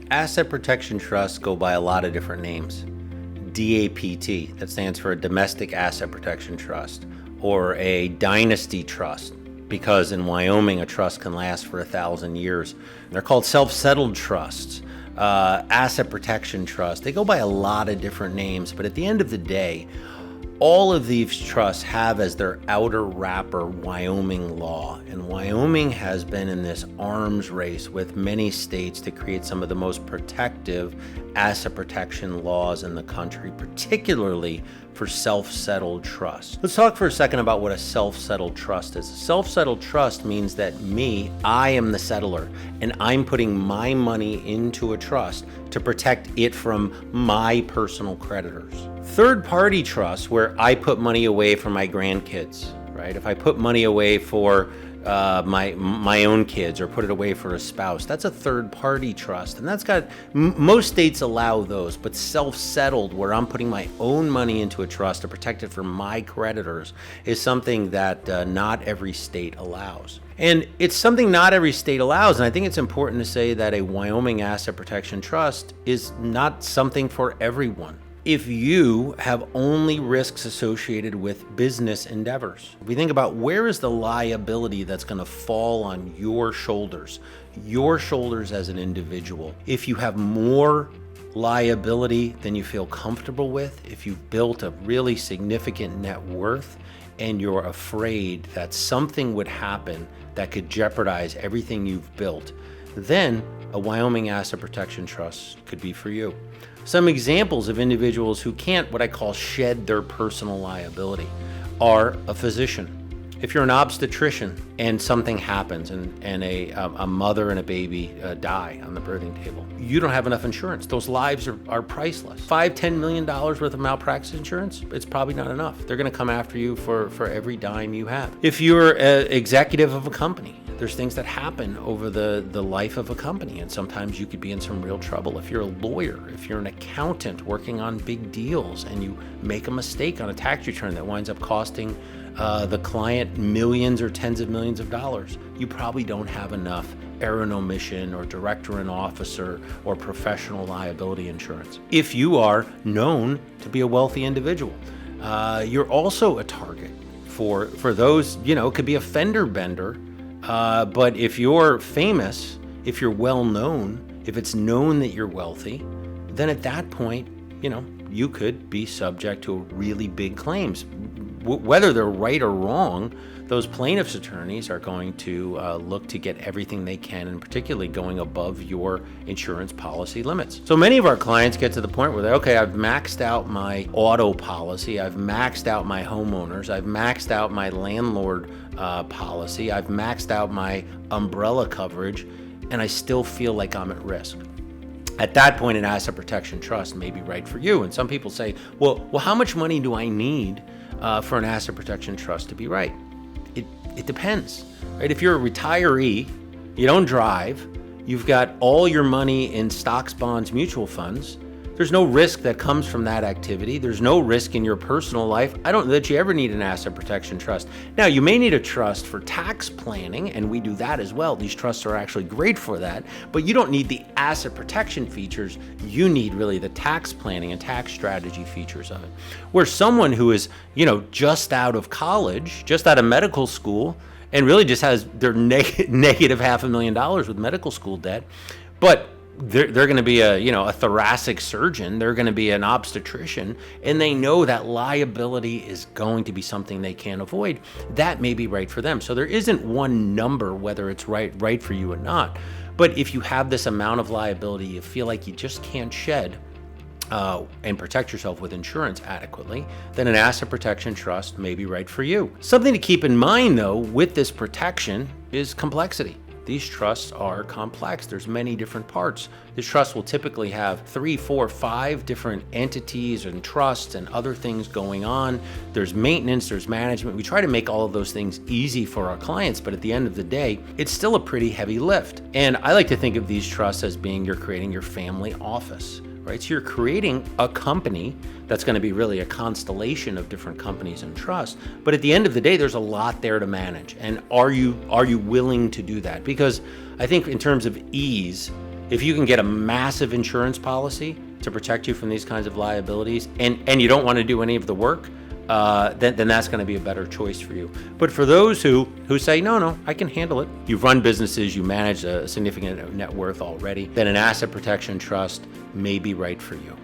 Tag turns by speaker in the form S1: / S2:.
S1: Asset protection trusts go by a lot of different names. DAPT, that stands for a Domestic Asset Protection Trust, or a Dynasty Trust, because in Wyoming a trust can last for 1,000 years. They're called self-settled trusts, asset protection trust. They go by a lot of different names, but at the end of the day, all of these trusts have as their outer wrapper Wyoming law, and Wyoming has been in this arms race with many states to create some of the most protective asset protection laws in the country, particularly for self-settled trusts. Let's talk for a second about what a self-settled trust is. A self-settled trust means that I am the settler, and I'm putting my money into a trust to protect it from my personal creditors. Third-party trusts, where I put money away for my grandkids, right? If I put money away for my own kids or put it away for a spouse, that's a third-party trust, and that's got most states allow those. But self-settled, where I'm putting my own money into a trust to protect it from my creditors, is something that not every state allows. And it's something not every state allows, and I think it's important to say that a Wyoming Asset Protection Trust is not something for everyone. If you have only risks associated with business endeavors, we think about where is the liability that's going to fall on your shoulders as an individual. If you have more liability than you feel comfortable with, if you've built a really significant net worth and you're afraid that something would happen that could jeopardize everything you've built, then a Wyoming Asset Protection Trust could be for you. Some examples of individuals who can't, what I call, shed their personal liability are a physician. If you're an obstetrician and something happens and a mother and a baby die on the birthing table, you don't have enough insurance. Those lives are priceless. $5-10 million worth of malpractice insurance, it's probably not enough. They're going to come after you for every dime you have. If you're an executive of a company, there's things that happen over the life of a company, and sometimes you could be in some real trouble. If you're a lawyer, if you're an accountant working on big deals and you make a mistake on a tax return that winds up costing the client millions or tens of millions of dollars, you probably don't have enough error and omission or director and officer or professional liability insurance. If you are known to be a wealthy individual, you're also a target for those, it could be a fender bender. But if you're famous, if you're well known, if it's known that you're wealthy, then at that point, you could be subject to really big claims. Whether they're right or wrong, those plaintiff's attorneys are going to look to get everything they can, and particularly going above your insurance policy limits. So many of our clients get to the point where I've maxed out my auto policy, I've maxed out my homeowners, I've maxed out my landlord policy, I've maxed out my umbrella coverage, and I still feel like I'm at risk. At that point, an asset protection trust may be right for you. And some people say, well, how much money do I need for an asset protection trust to be right? It depends, right? If you're a retiree, you don't drive, you've got all your money in stocks, bonds, mutual funds, there's no risk that comes from that activity. There's no risk in your personal life. I don't know that you ever need an asset protection trust. Now, you may need a trust for tax planning, and we do that as well. These trusts are actually great for that, but you don't need the asset protection features. You need really the tax planning and tax strategy features of it. Where someone who is, just out of college, just out of medical school, and really just has their negative $500,000 with medical school debt, but they're going to be a thoracic surgeon, they're going to be an obstetrician, and they know that liability is going to be something they can't avoid, that may be right for them. So there isn't one number whether it's right for you or not. But if you have this amount of liability, you feel like you just can't shed and protect yourself with insurance adequately, then an asset protection trust may be right for you. Something to keep in mind, though, with this protection is complexity. These trusts are complex. There's many different parts. This trust will typically have 3, 4, 5 different entities and trusts and other things going on. There's maintenance, there's management. We try to make all of those things easy for our clients, but at the end of the day, it's still a pretty heavy lift. And I like to think of these trusts as being you're creating your family office, right? So you're creating a company that's going to be really a constellation of different companies and trusts. But at the end of the day, there's a lot there to manage. And are you willing to do that? Because I think in terms of ease, If you can get a massive insurance policy to protect you from these kinds of liabilities, and you don't want to do any of the work, then that's going to be a better choice for you. But for those who say, no, I can handle it, you've run businesses, you manage a significant net worth already, then an asset protection trust may be right for you.